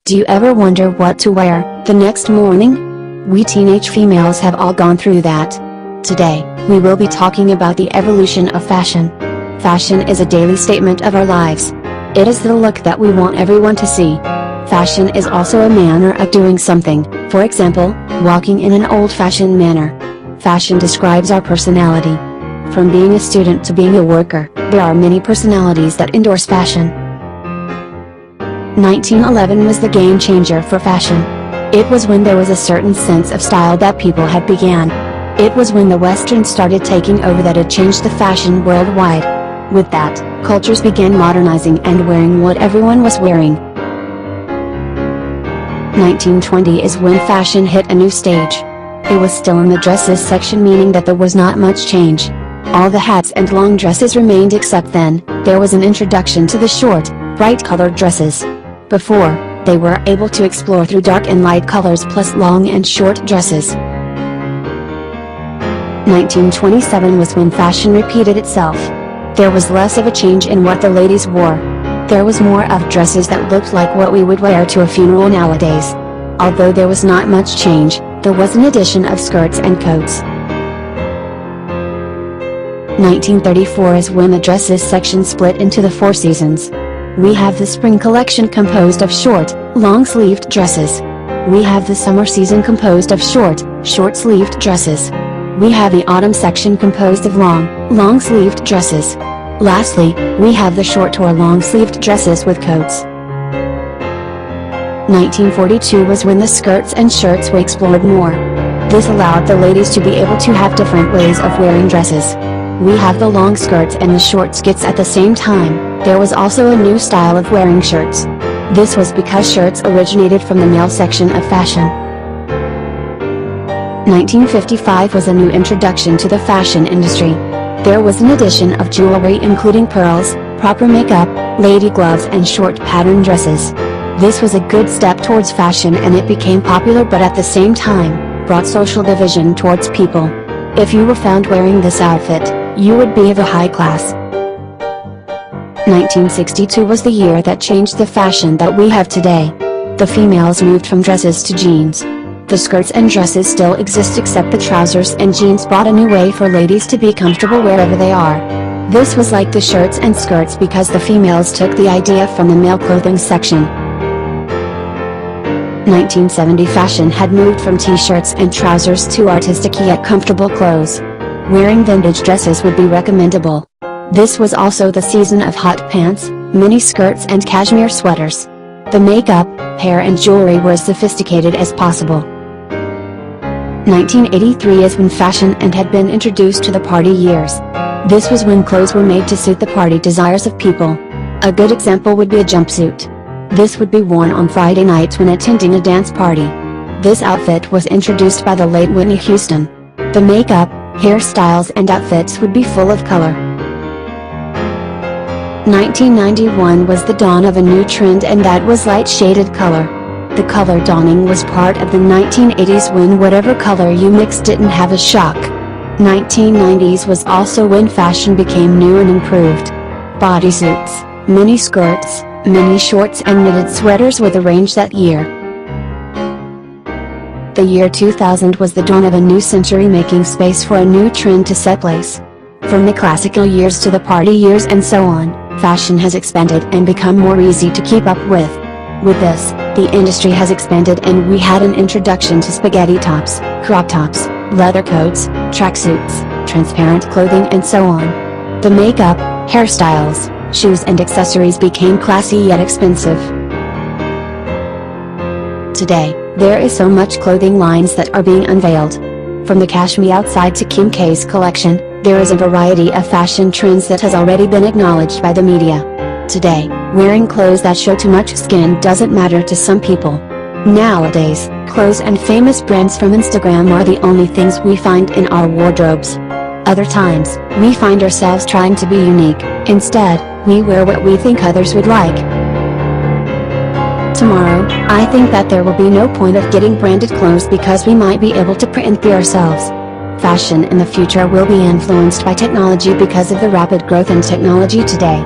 Do you ever wonder what to wear the next morning? We teenage females have all gone through that. Today, we will be talking about the evolution of fashion. Fashion is a daily statement of our lives. It is the look that we want everyone to see. Fashion is also a manner of doing something, for example, walking in an old-fashioned manner. Fashion describes our personality. From being a student to being a worker, there are many personalities that endorse fashion. 1911 was the game changer for fashion. It was when there was a certain sense of style that people had began. It was when the Western started taking over that it changed the fashion worldwide. With that, cultures began modernizing and wearing what everyone was wearing. 1920 is when fashion hit a new stage. It was still in the dresses section, meaning that there was not much change. All the hats and long dresses remained, except then, there was an introduction to the short, bright colored dresses. Before, they were able to explore through dark and light colors plus long and short dresses. 1927 was when fashion repeated itself. There was less of a change in what the ladies wore. There was more of dresses that looked like what we would wear to a funeral nowadays. Although there was not much change, there was an addition of skirts and coats. 1934 is when the dresses section split into the four seasons. We have the spring collection composed of short, long-sleeved dresses. We have the summer season composed of short, short-sleeved dresses. We have the autumn section composed of long, long-sleeved dresses. Lastly, we have the short or long-sleeved dresses with coats. 1942 was when the skirts and shirts were explored more. This allowed the ladies to be able to have different ways of wearing dresses. We have the long skirts and the short skirts at the same time. There was also a new style of wearing shirts. This was because shirts originated from the male section of fashion. 1955 was a new introduction to the fashion industry. There was an addition of jewelry including pearls, proper makeup, lady gloves and short pattern dresses. This was a good step towards fashion and it became popular, but at the same time, brought social division towards people. If you were found wearing this outfit, you would be of a high class. 1962 was the year that changed the fashion that we have today. The females moved from dresses to jeans. The skirts and dresses still exist, except the trousers and jeans brought a new way for ladies to be comfortable wherever they are. This was like the shirts and skirts because the females took the idea from the male clothing section. 1970 fashion had moved from t-shirts and trousers to artistic yet comfortable clothes. Wearing vintage dresses would be recommendable. This was also the season of hot pants, mini skirts and cashmere sweaters. The makeup, hair and jewelry were as sophisticated as possible. 1983 is when fashion and had been introduced to the party years. This was when clothes were made to suit the party desires of people. A good example would be a jumpsuit. This would be worn on Friday nights when attending a dance party. This outfit was introduced by the late Whitney Houston. The makeup, hairstyles and outfits would be full of color. 1991 was the dawn of a new trend, and that was light shaded color. The color dawning was part of the 1980s when whatever color you mixed didn't have a shock. 1990s was also when fashion became new and improved. Bodysuits, mini skirts, mini shorts and knitted sweaters were the rage that year. The year 2000 was the dawn of a new century, making space for a new trend to set place. From the classical years to the party years and so on, fashion has expanded and become more easy to keep up with. With this, the industry has expanded and we had an introduction to spaghetti tops, crop tops, leather coats, tracksuits, transparent clothing and so on. The makeup, hairstyles, shoes and accessories became classy yet expensive. Today, there is so much clothing lines that are being unveiled. From the Cash Me Outside to Kim K's collection, there is a variety of fashion trends that has already been acknowledged by the media. Today, wearing clothes that show too much skin doesn't matter to some people. Nowadays, clothes and famous brands from Instagram are the only things we find in our wardrobes. Other times, we find ourselves trying to be unique. Instead, we wear what we think others would like. Tomorrow, I think that there will be no point of getting branded clothes because we might be able to print and be ourselves. Fashion in the future will be influenced by technology because of the rapid growth in technology today.